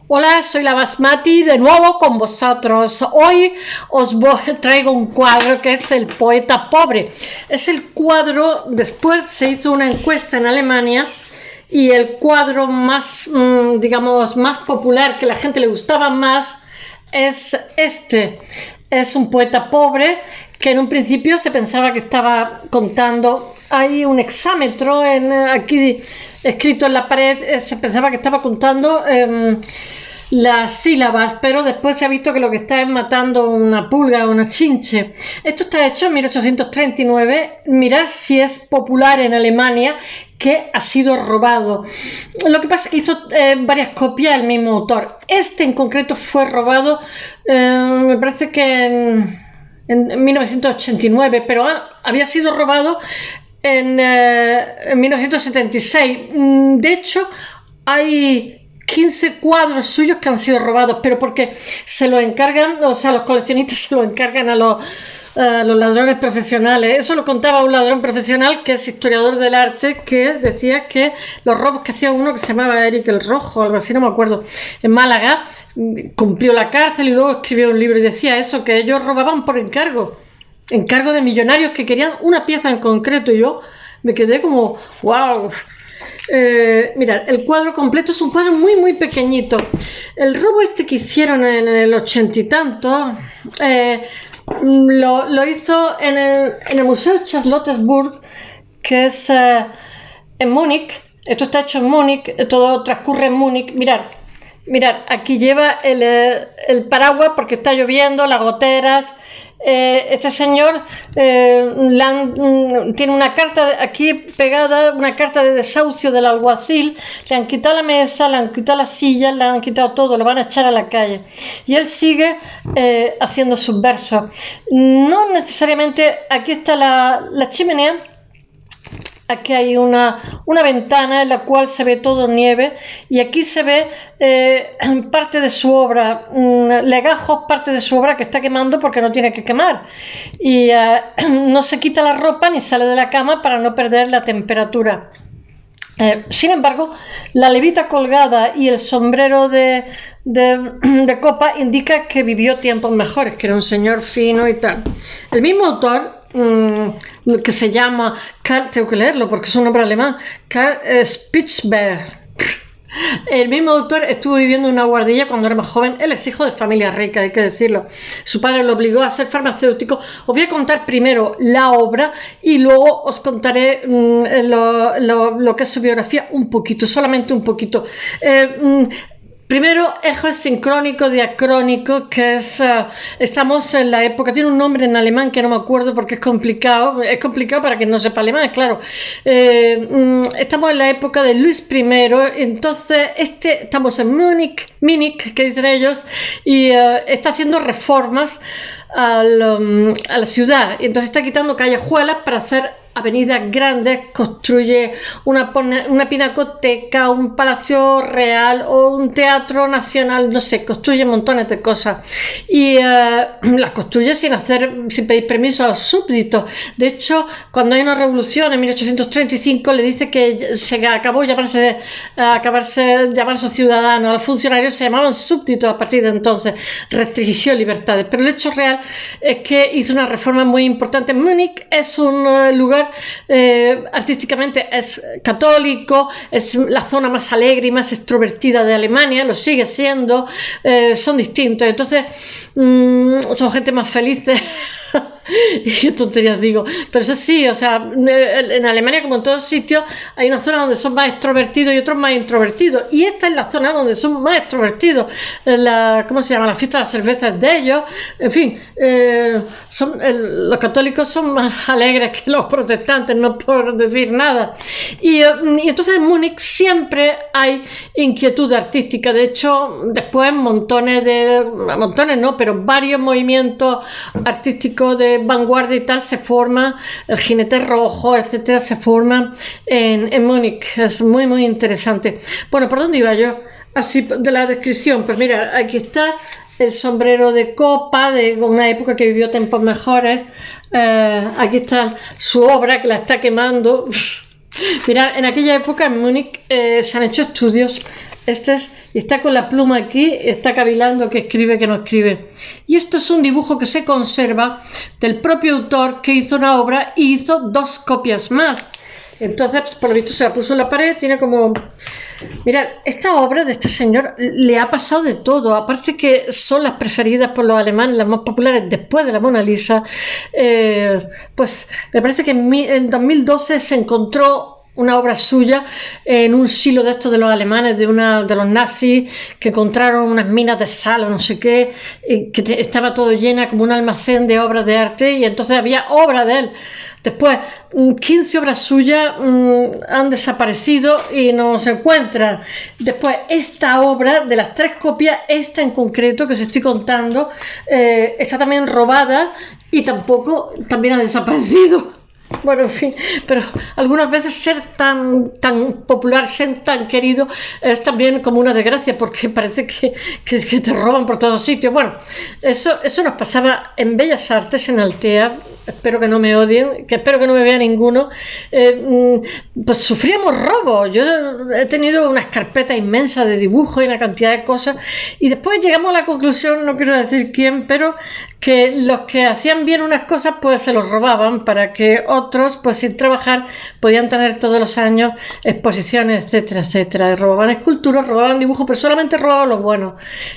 Hola, soy la Basmati de nuevo con vosotros. Hoy traigo un cuadro que es El poeta pobre. Es el cuadro, después se hizo una encuesta en Alemania y el cuadro más, digamos, más popular, que a la gente le gustaba más, es este. Es un poeta pobre que en un principio se pensaba que estaba contando. Hay un hexámetro aquí escrito en la pared, se pensaba que estaba contando las sílabas, pero después se ha visto que lo que está es matando una pulga o una chinche. Esto está hecho en 1839. Mirad si es popular en Alemania, que ha sido robado. Lo que pasa es que hizo varias copias el mismo autor. Este en concreto fue robado, me parece que en 1989, pero había sido robado en 1976. De hecho, hay 15 cuadros suyos que han sido robados, pero porque se lo encargan, o sea, los coleccionistas se lo encargan a los ladrones profesionales. Eso lo contaba un ladrón profesional que es historiador del arte, que decía que los robos que hacía uno que se llamaba Eric el Rojo, algo así, no me acuerdo, en Málaga, cumplió la cárcel y luego escribió un libro y decía eso, que ellos robaban por encargo de millonarios que querían una pieza en concreto. Y yo me quedé como, wow. Mirad, el cuadro completo es un cuadro muy pequeñito. El robo este que hicieron en el 80 y tanto, lo hizo en el Museo Charlottenburg, que es en Múnich. Esto está hecho en Múnich, todo transcurre en Múnich. Mirad, aquí lleva el paraguas porque está lloviendo, las goteras. Este señor tiene una carta aquí pegada, una carta de desahucio del alguacil. Le han quitado la mesa, le han quitado las sillas, le han quitado todo, lo van a echar a la calle. Y él sigue haciendo sus versos. No necesariamente, aquí está la chimenea. Aquí hay una ventana en la cual se ve todo nieve, y aquí se ve parte de su obra, legajos, parte de su obra que está quemando porque no tiene que quemar, y no se quita la ropa ni sale de la cama para no perder la temperatura. Sin embargo, la levita colgada y el sombrero de copa indica que vivió tiempos mejores, que era un señor fino y tal. El mismo autor, que se llama Karl, tengo que leerlo porque es un nombre alemán, Karl Spitzberg. El mismo autor estuvo viviendo en una guardilla cuando era más joven. Él es hijo de familia rica, hay que decirlo. Su padre lo obligó a ser farmacéutico. Os voy a contar primero la obra y luego os contaré lo que es su biografía un poquito, solamente un poquito. Primero, eje sincrónico diacrónico, que es, estamos en la época, tiene un nombre en alemán que no me acuerdo porque es complicado para quien no sepa alemán, claro. Estamos en la época de Luis I, entonces estamos en Múnich, que dicen ellos, y está haciendo reformas a la ciudad, y entonces está quitando callejuelas para hacer avenidas grandes, construye una pinacoteca, un palacio real o un teatro nacional, no sé, construye montones de cosas, y las construye sin pedir permiso a los súbditos. De hecho, cuando hay una revolución en 1835, le dice que se acabó llamarse ciudadanos. A los funcionarios se llamaban súbditos a partir de entonces, restringió libertades, pero el hecho real es que hizo una reforma muy importante. Múnich es un lugar, artísticamente es católico, es la zona más alegre y más extrovertida de Alemania, lo sigue siendo, son distintos, entonces son gente más feliz. Y qué tonterías digo, pero eso sí, o sea, en Alemania, como en todos sitios, hay una zona donde son más extrovertidos y otros más introvertidos, y esta es la zona donde son más extrovertidos. ¿Cómo se llama? La fiesta de las cervezas de ellos, en fin, los católicos son más alegres que los protestantes, no por decir nada, y entonces en Múnich siempre hay inquietud artística. De hecho, después pero varios movimientos artísticos de vanguardia y tal se forma, el jinete rojo, etcétera, se forma en Múnich. Es muy interesante. Bueno, ¿por dónde iba yo? Así, de la descripción, pues mira, aquí está el sombrero de copa de una época que vivió tiempos mejores. Aquí está su obra, que la está quemando. Mirad, en aquella época en Múnich se han hecho estudios y está con la pluma aquí, está cavilando que escribe, que no escribe. Y esto es un dibujo que se conserva del propio autor, que hizo una obra y hizo 2 copias más. Entonces, pues, por lo visto se la puso en la pared, tiene como... Mirad, esta obra de este señor le ha pasado de todo, aparte que son las preferidas por los alemanes, las más populares después de la Mona Lisa. Pues me parece que en 2012 se encontró una obra suya en un silo de estos de los alemanes, de los nazis, que encontraron unas minas de sal o no sé qué, que estaba todo llena como un almacén de obras de arte, y entonces había obra de él. Después, 15 obras suyas han desaparecido y no se encuentran. Después, esta obra, de las 3 copias, esta en concreto que os estoy contando, está también robada y también ha desaparecido. Bueno, en fin, pero algunas veces ser tan popular, ser tan querido, es también como una desgracia, porque parece que te roban por todos sitios. Bueno, eso nos pasaba en Bellas Artes, en Altea. Espero que no me odien, que espero que no me vea ninguno. Pues sufríamos robos. Yo he tenido unas carpetas inmensas de dibujos y una cantidad de cosas, y después llegamos a la conclusión, no quiero decir quién, pero que los que hacían bien unas cosas pues se los robaban, para que otros, pues sin trabajar, podían tener todos los años exposiciones, etcétera, etcétera. Robaban esculturas, robaban dibujos, pero solamente robaban los buenos.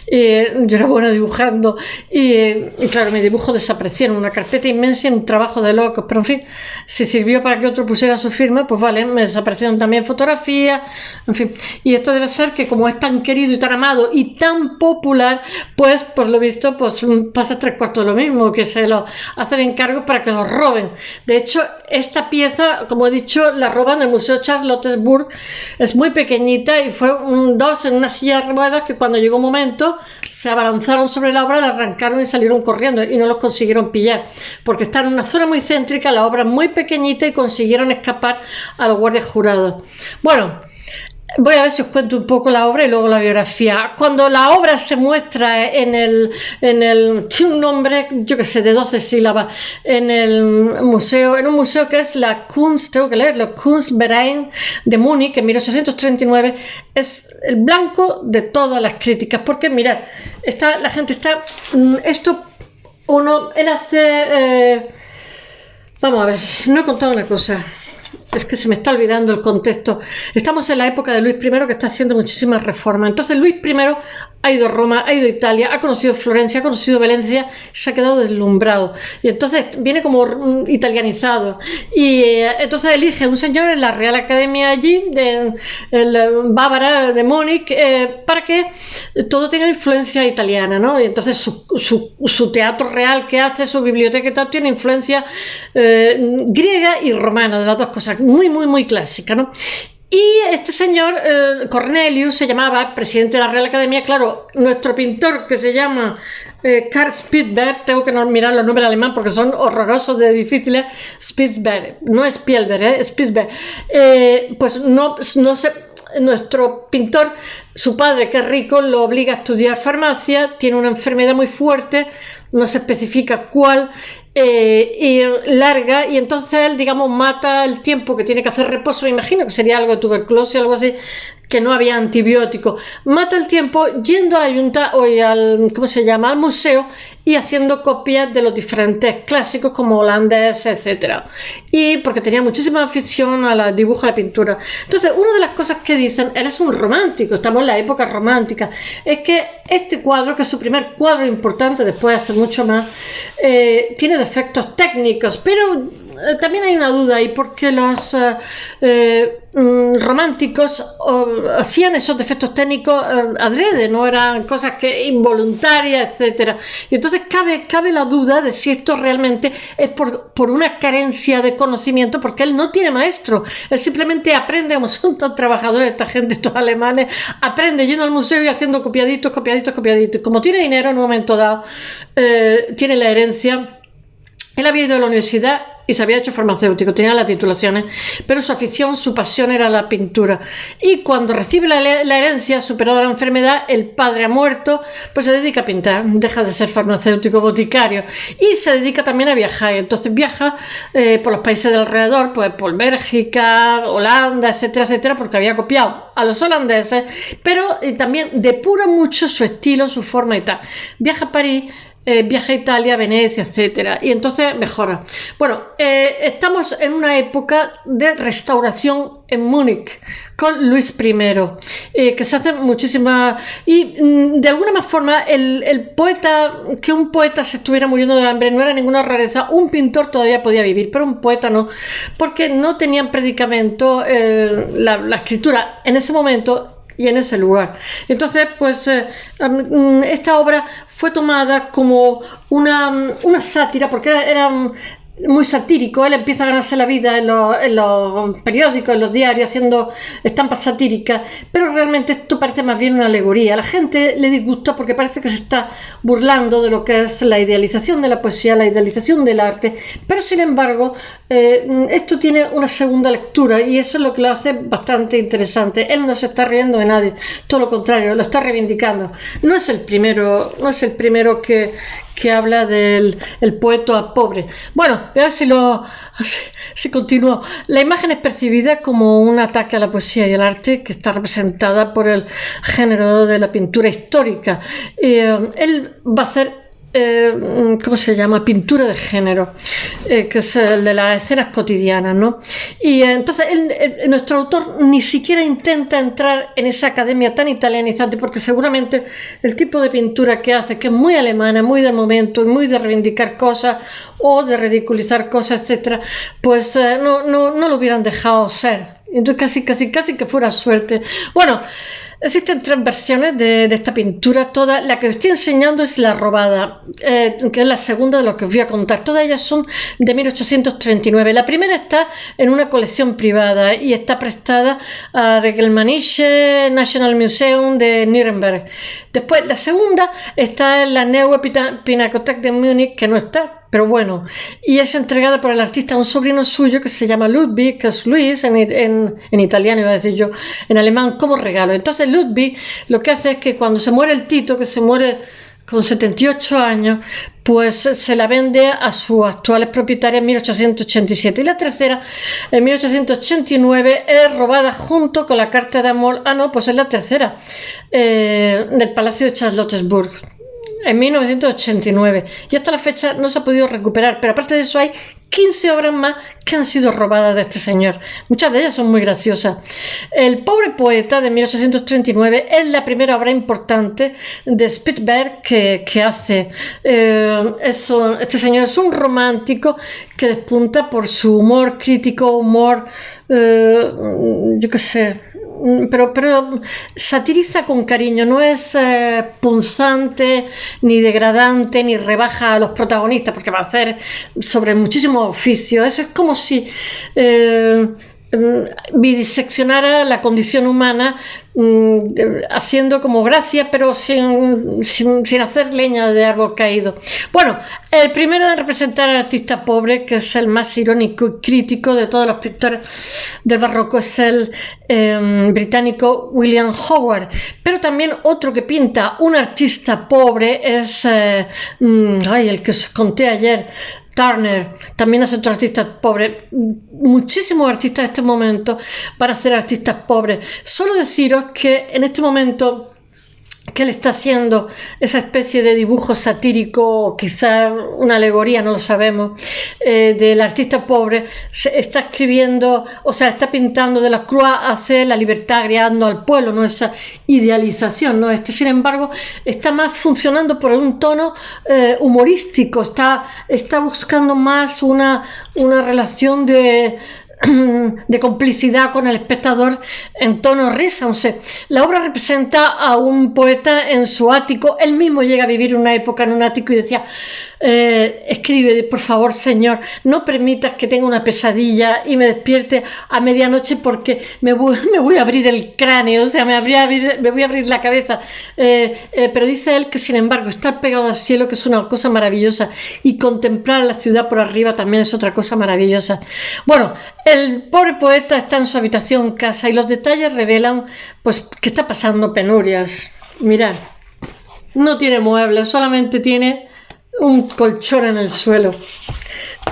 Yo era buena dibujando y claro, mis dibujos desaparecieron, una carpeta inmensa y un trabajo de locos, pero en fin, si sirvió para que otro pusiera su firma, pues vale, me desaparecieron también fotografías, en fin. Y esto debe ser que, como es tan querido y tan amado y tan popular, pues por lo visto pues pasa 3/4 lo mismo, que se lo hacen encargos para que los roben. De hecho, esta pieza, como he dicho, la roban en el Museo Charlottenburg, es muy pequeñita y fue 2 en una silla de ruedas que, cuando llegó un momento, se abalanzaron sobre la obra, la arrancaron y salieron corriendo, y no los consiguieron pillar, porque están en una zona muy céntrica, la obra es muy pequeñita, y consiguieron escapar a los guardias jurados. Bueno, voy a ver si os cuento un poco la obra y luego la biografía. Cuando la obra se muestra tiene un nombre, yo que sé, de 12 sílabas, en un museo que es la Kunst, tengo que leerlo, Kunstverein de Múnich, en 1839, es el blanco de todas las críticas, porque mirad, la gente está, él hace, vamos a ver, no he contado una cosa. Es que se me está olvidando el contexto. Estamos en la época de Luis I, que está haciendo muchísimas reformas. Entonces Luis I ha ido a Roma, ha ido a Italia, ha conocido Florencia, ha conocido Valencia, se ha quedado deslumbrado. Y entonces viene como italianizado. Y entonces elige un señor en la Real Academia allí, bávara de Múnich, para que todo tenga influencia italiana, ¿no? Y entonces su teatro real que hace, su biblioteca y tal, tiene influencia griega y romana, de las 2 cosas, muy, muy, muy clásica, ¿no? Y este señor, Cornelius, se llamaba, presidente de la Real Academia. Claro, nuestro pintor, que se llama Karl Spitzberg, tengo que mirar los nombres alemán porque son horrorosos de difíciles, Spitzberg, no es Spielberg, Spitzberg, pues no sé, nuestro pintor, su padre, que es rico, lo obliga a estudiar farmacia, tiene una enfermedad muy fuerte, no se especifica cuál, y larga, y entonces él, digamos, mata el tiempo que tiene que hacer reposo. Me imagino que sería algo de tuberculosis, algo así, que no había antibiótico. Mata el tiempo yendo a al museo, y haciendo copias de los diferentes clásicos como holandés, etcétera. Y porque tenía muchísima afición a la dibujo, a la pintura. Entonces, una de las cosas que dicen, él es un romántico, estamos en la época romántica, es que este cuadro, que es su primer cuadro importante, después de hacer mucho más, tiene defectos técnicos, pero también hay una duda ahí, porque los románticos hacían esos defectos técnicos adrede, no eran cosas involuntarias, etcétera. Y entonces cabe la duda de si esto realmente es por una carencia de conocimiento, porque él no tiene maestro, él simplemente aprende, como son tan trabajadores esta gente, estos alemanes, aprende yendo al museo y haciendo copiaditos. Y como tiene dinero en un momento dado, tiene la herencia. Él había ido a la universidad y se había hecho farmacéutico, tenía las titulaciones, pero su afición, su pasión era la pintura. Y cuando recibe la herencia, superada la enfermedad, el padre ha muerto, pues se dedica a pintar, deja de ser farmacéutico, boticario, y se dedica también a viajar. Entonces viaja por los países de alrededor, pues por Bélgica, Holanda, etcétera, etcétera, porque había copiado a los holandeses, pero también depura mucho su estilo, su forma y tal. Viaja a París, viaja a Italia, Venecia, etcétera, y entonces mejora. Bueno, estamos en una época de restauración en Múnich con Luis I, que se hace muchísimas, y de alguna forma el poeta, que un poeta se estuviera muriendo de hambre no era ninguna rareza. Un pintor todavía podía vivir, pero un poeta no, porque no tenían predicamento la escritura en ese momento y en ese lugar. Entonces, pues esta obra fue tomada como una sátira, porque era muy satírico. Él empieza a ganarse la vida en los periódicos, en los diarios, haciendo estampas satíricas, pero realmente esto parece más bien una alegoría. A la gente le disgusta porque parece que se está burlando de lo que es la idealización de la poesía, la idealización del arte, pero sin embargo esto tiene una segunda lectura y eso es lo que lo hace bastante interesante. Él no se está riendo de nadie, todo lo contrario, lo está reivindicando. No es el primero que habla del poeta pobre. Bueno, a ver si continúo. La imagen es percibida como un ataque a la poesía y al arte, que está representada por el género de la pintura histórica. Él va a hacer ¿cómo se llama? Pintura de género, que es el de las escenas cotidianas, ¿no? Y entonces nuestro autor ni siquiera intenta entrar en esa academia tan italianizante, porque seguramente el tipo de pintura que hace, que es muy alemana, muy del momento, muy de reivindicar cosas o de ridiculizar cosas, etcétera, pues no lo hubieran dejado ser. Entonces casi que fuera suerte. Bueno, existen 3 versiones de esta pintura. La que os estoy enseñando es la robada, que es la segunda de lo que os voy a contar. Todas ellas son de 1839. La primera está en una colección privada y está prestada a Regelmanische National Museum de Nuremberg. Después, la segunda está en la Neue Pinakothek de Múnich, que no está, pero bueno, y es entregada por el artista a un sobrino suyo que se llama Ludwig, que es Luis en italiano, iba a decir yo, en alemán, como regalo. Entonces Ludwig lo que hace es que cuando se muere el Tito, que se muere con 78 años, pues se la vende a sus actuales propietarios en 1887. Y la tercera, en 1889, es robada junto con la carta de amor, pues es la tercera, del Palacio de Charlottenburg, en 1989, y hasta la fecha no se ha podido recuperar, pero aparte de eso hay 15 obras más que han sido robadas de este señor. Muchas de ellas son muy graciosas. El pobre poeta de 1839 es la primera obra importante de Spitberg que hace. Este señor es un romántico que despunta por su humor crítico, humor, yo qué sé, pero satiriza con cariño, no es punzante, ni degradante, ni rebaja a los protagonistas, porque va a hacer sobre muchísimos oficios. Eso es como si bidiseccionara la condición humana, haciendo como gracia, pero sin hacer leña de árbol caído. Bueno, el primero en representar al artista pobre, que es el más irónico y crítico de todos los pintores del barroco, es el británico William Howard. Pero también otro que pinta un artista pobre es el que os conté ayer, Turner. También es otro artista pobre. Muchísimos artistas en este momento van a ser artistas pobres. Solo deciros que en este momento que él está haciendo esa especie de dibujo satírico, quizás una alegoría, no lo sabemos, del artista pobre, está escribiendo, o sea, está pintando de la Croix hacia la libertad, agregando al pueblo, no esa idealización, ¿no? Sin embargo, está más funcionando por un tono humorístico, está buscando más una relación de complicidad con el espectador en tono risa. O sea, la obra representa a un poeta en su ático. Él mismo llega a vivir una época en un ático y decía: escribe: por favor, Señor, no permitas que tenga una pesadilla y me despierte a medianoche porque me voy a abrir el cráneo, o sea, me voy a abrir la cabeza. Pero dice él que, sin embargo, estar pegado al cielo, que es una cosa maravillosa, y contemplar la ciudad por arriba también es otra cosa maravillosa. Bueno, el pobre poeta está en su habitación en casa y los detalles revelan pues que está pasando penurias. Mirad, no tiene muebles, solamente tiene un colchón en el suelo.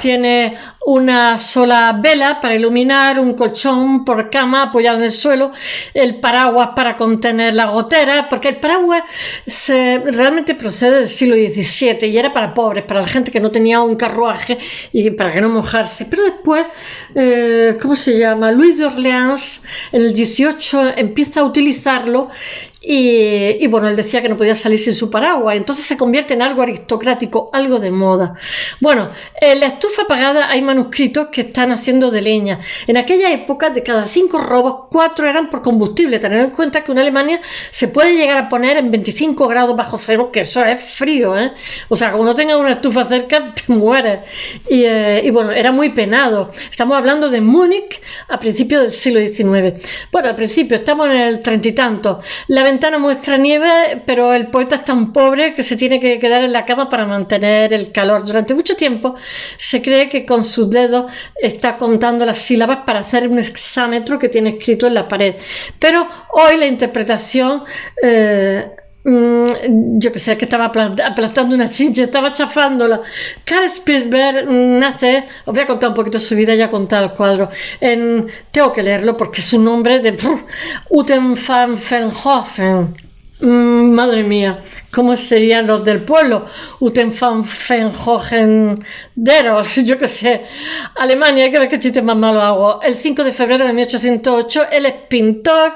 Tiene una sola vela para iluminar, un colchón por cama apoyado en el suelo, el paraguas para contener la gotera, porque el paraguas realmente procede del siglo XVII y era para pobres, para la gente que no tenía un carruaje y para que no mojarse. Pero después, ¿cómo se llama? Luis de Orleans en el 18 empieza a utilizarlo. Y bueno, él decía que no podía salir sin su paraguas, entonces se convierte en algo aristocrático, algo de moda. Bueno, en la estufa apagada hay manuscritos que están haciendo de leña. En aquella época, de cada 5 robos, 4 eran por combustible. Tened en cuenta que en Alemania se puede llegar a poner en 25 grados bajo cero, que eso es frío, ¿eh? O sea, como no tengas una estufa cerca, te mueres. Y bueno, era muy penado. Estamos hablando de Múnich a principios del siglo XIX. Bueno, al principio, estamos en el 30 y tanto. La ventana muestra nieve, pero el poeta es tan pobre que se tiene que quedar en la cama para mantener el calor. Durante mucho tiempo se cree que con sus dedos está contando las sílabas para hacer un hexámetro que tiene escrito en la pared. Pero hoy la interpretación... yo que sé, que estaba aplastando una chincha, estaba chafándola. Karl Spitzberg nace, os voy a contar un poquito su vida, ya contar el cuadro. Tengo que leerlo porque es un nombre de Uten van Venhoven. Madre mía, ¿cómo serían los del pueblo? Uten van Venhovenderos, yo que sé. Alemania, que ver qué chiste más malo hago. El 5 de febrero de 1808, él es pintor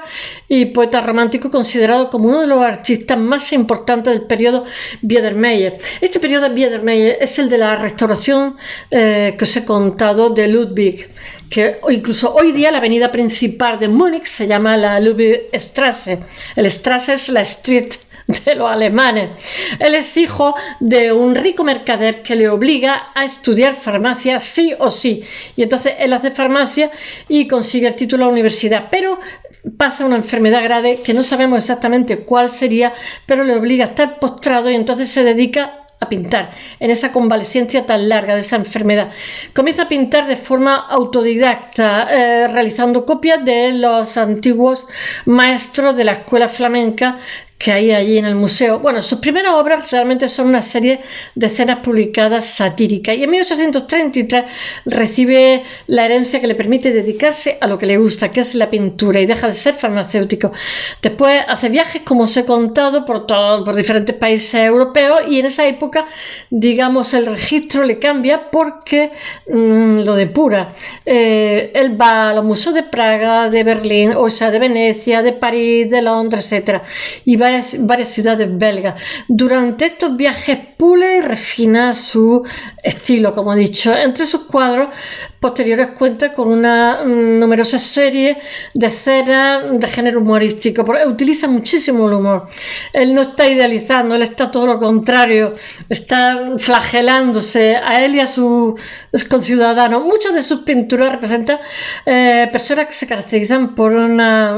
y poeta romántico, considerado como uno de los artistas más importantes del periodo Biedermeier. Este periodo Biedermeier es el de la restauración que os he contado de Ludwig, que incluso hoy día la avenida principal de Múnich se llama la Ludwigstrasse. El Strasse es la street de los alemanes. Él es hijo de un rico mercader que le obliga a estudiar farmacia sí o sí. Y entonces él hace farmacia y consigue el título de la universidad. Pero pasa una enfermedad grave que no sabemos exactamente cuál sería, pero le obliga a estar postrado y entonces se dedica a pintar en esa convalecencia tan larga de esa enfermedad. Comienza a pintar de forma autodidacta, realizando copias de los antiguos maestros de la escuela flamenca que hay allí en el museo. Bueno, sus primeras obras realmente son una serie de escenas publicadas satíricas y en 1833 recibe la herencia que le permite dedicarse a lo que le gusta, que es la pintura, y deja de ser farmacéutico. Después hace viajes, como os he contado, por diferentes países europeos, y en esa época, digamos, el registro le cambia porque lo depura. Él va a los museos de Praga, de Berlín, o sea, de Venecia, de París, de Londres, etc. Y va varias ciudades belgas. Durante estos viajes pule y refina su estilo, como he dicho. Entre sus cuadros posteriores cuenta con una numerosa serie de escenas de género humorístico, porque utiliza muchísimo el humor. Él no está idealizando, él está todo lo contrario, está flagelándose a él y a sus conciudadanos. Muchas de sus pinturas representan personas que se caracterizan por una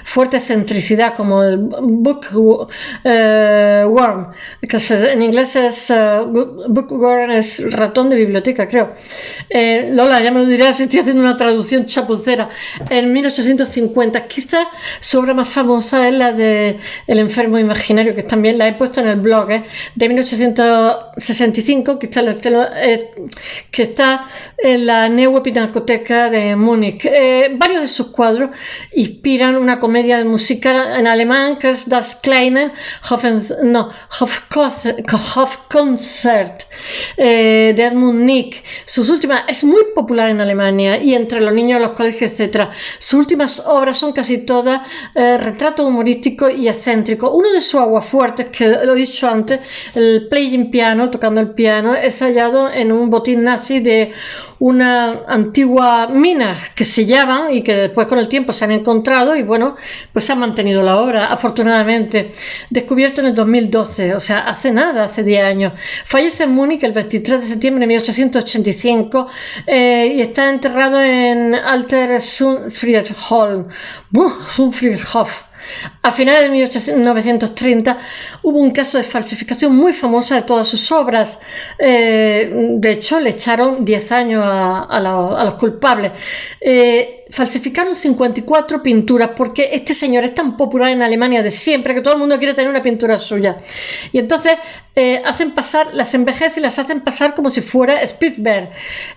fuerte excentricidad, como el bookworm, que en inglés es bookworm, es ratón de biblioteca, creo. Lola, ya me lo dirás si estoy haciendo una traducción chapucera. En 1850, quizás su obra más famosa es la de El enfermo imaginario, que también la he puesto en el blog, de 1865, que está en la Neue Pinakothek de Múnich. Varios de sus cuadros inspiran una comedia musical en alemán que es Das kleine Hofkonzert de Edmund Nick. Sus últimas, es muy popular en Alemania y entre los niños de los colegios, etc. Sus últimas obras son casi todas retratos humorísticos y excéntricos. Uno de sus aguafuertes, que lo he dicho antes, el playing piano, tocando el piano, es hallado en un botín nazi de una antigua mina que sellaban y que después con el tiempo se han encontrado y bueno, pues se ha mantenido la obra, afortunadamente. Descubierto en el 2012, o sea, hace nada, hace 10 años. Fallece en Múnich el 23 de septiembre de 1885 y está enterrado en Alter Friedhof. A finales de 1930 hubo un caso de falsificación muy famosa de todas sus obras. De hecho, le echaron 10 años a los culpables. Falsificaron 54 pinturas porque este señor es tan popular en Alemania de siempre que todo el mundo quiere tener una pintura suya. Y entonces las envejecen y las hacen pasar como si fuera Spitzberg.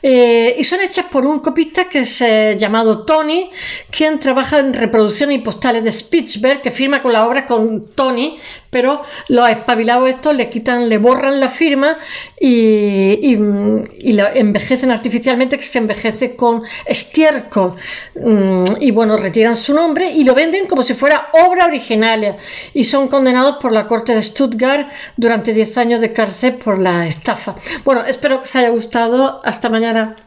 Y son hechas por un copista que es llamado Tony, quien trabaja en reproducciones y postales de Spitzberg, que firma con la obra con Tony, pero los espabilados estos le borran la firma y lo envejecen artificialmente, que se envejece con estiércol. Y bueno, retiran su nombre y lo venden como si fuera obra original y son condenados por la corte de Stuttgart durante 10 años de cárcel por la estafa. Bueno, espero que os haya gustado. Hasta mañana.